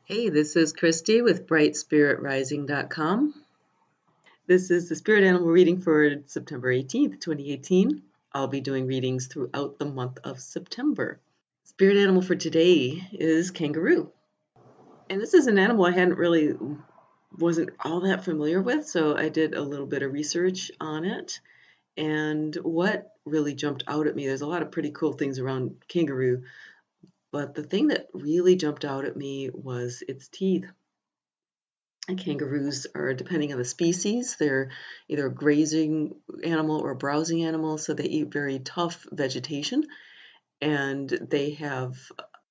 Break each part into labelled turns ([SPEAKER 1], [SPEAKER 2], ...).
[SPEAKER 1] Hey, this is Christy with BrightSpiritRising.com. This is the Spirit Animal reading for September 18th, 2018. I'll be doing readings throughout the month of September. Spirit animal for today is kangaroo. And this is an animal I wasn't all that familiar with, so I did a little bit of research on it. And what really jumped out at me, there's a lot of pretty cool things around kangaroo, but the thing that really jumped out at me was its teeth. And kangaroos are, depending on the species, they're either a grazing animal or a browsing animal, so they eat very tough vegetation, and they have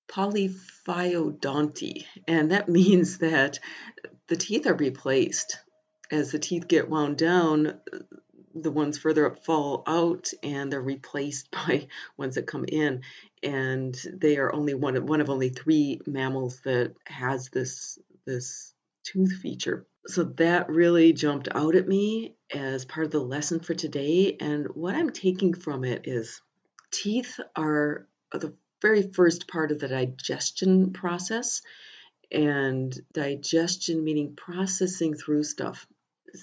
[SPEAKER 1] polyphyodonty, and that means that the teeth are replaced. As the teeth get wound down, the ones further up fall out, and they're replaced by ones that come in, and they are only one of only 3 mammals that has this tooth feature. So that really jumped out at me as part of the lesson for today. And what I'm taking from it is teeth are the very first part of the digestion process, and digestion meaning processing through stuff.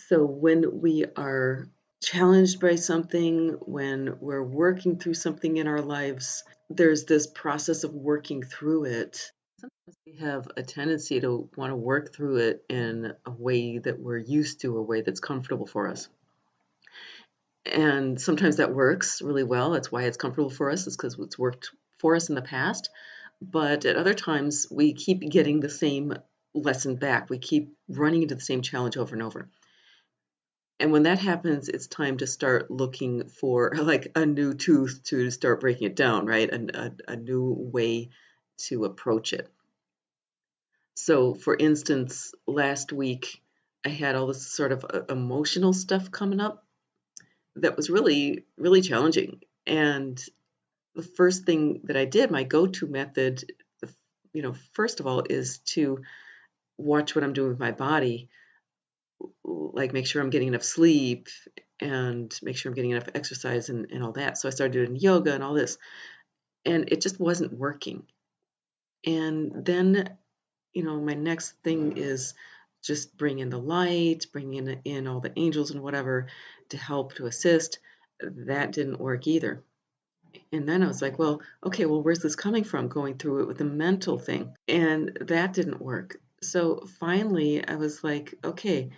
[SPEAKER 1] So when we are challenged by something, when we're working through something in our lives, there's this process of working through it. Sometimes we have a tendency to want to work through it in a way that we're used to, a way that's comfortable for us. And sometimes that works really well. That's why it's comfortable for us, is because it's worked for us in the past. But at other times, we keep getting the same lesson back. We keep running into the same challenge over and over. And when that happens, it's time to start looking for like a new tooth to start breaking it down, right? A new way to approach it. So, for instance, last week I had all this sort of emotional stuff coming up that was really, really challenging. And the first thing that I did, my go-to method, first of all, is to watch what I'm doing with my body, like make sure I'm getting enough sleep and make sure I'm getting enough exercise and all that. So I started doing yoga and all this, and it just wasn't working. And then, my next thing is just bring in the light, bring in all the angels and whatever to help to assist. That didn't work either. And then I was like, well, okay, well, where's this coming from? Going through it with the mental thing. And that didn't work. So finally, I was like, okay,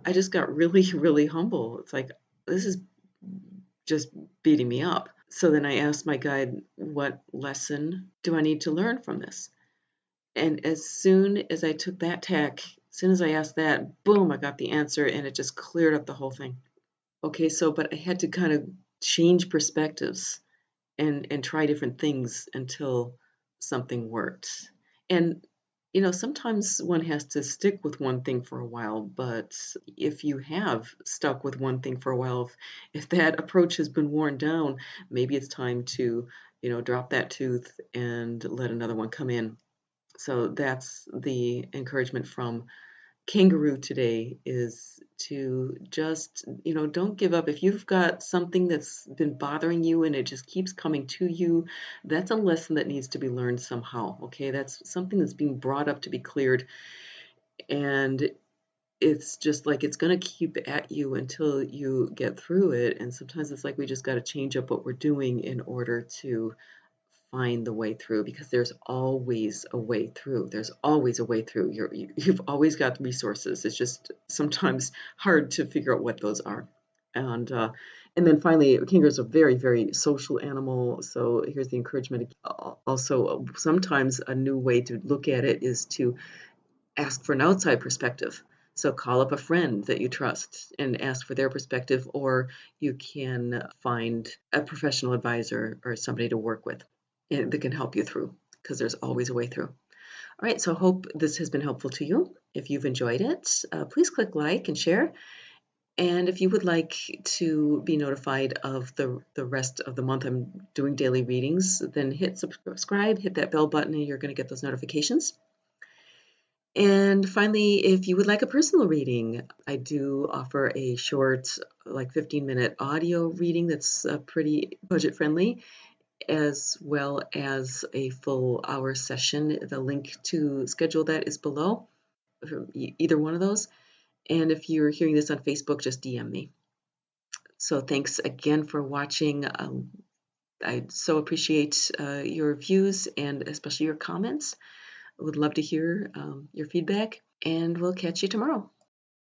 [SPEAKER 1] I just got really, really humble. It's like, this is just beating me up. So then I asked my guide, what lesson do I need to learn from this? And as soon as I took that tack, as soon as I asked that, boom, I got the answer, and it just cleared up the whole thing. Okay, but I had to kind of change perspectives and try different things until something worked. And sometimes one has to stick with one thing for a while, but if you have stuck with one thing for a while, if that approach has been worn down, maybe it's time to, drop that tooth and let another one come in. So that's the encouragement from Kangaroo today, is to just, don't give up. If you've got something that's been bothering you and it just keeps coming to you, that's a lesson that needs to be learned somehow. Okay, that's something that's being brought up to be cleared, and it's just like it's going to keep at you until you get through it. And sometimes it's like we just got to change up what we're doing in order to find the way through, because there's always a way through. There's always a way through. You've always got resources. It's just sometimes hard to figure out what those are. And then finally, kangaroos are a very, very social animal. So here's the encouragement. Also, sometimes a new way to look at it is to ask for an outside perspective. So call up a friend that you trust and ask for their perspective, or you can find a professional advisor or somebody to work with that can help you through, because there's always a way through. All right, so I hope this has been helpful to you. If you've enjoyed it, please click like and share. And if you would like to be notified of the rest of the month I'm doing daily readings, then hit subscribe, hit that bell button, and you're going to get those notifications. And finally, if you would like a personal reading, I do offer a short, like 15-minute audio reading that's pretty budget friendly. as well as a full hour session. The link to schedule that is below, either one of those. And if you're hearing this on Facebook, just DM me. So thanks again for watching. I so appreciate your views and especially your comments. I would love to hear your feedback, and we'll catch you tomorrow.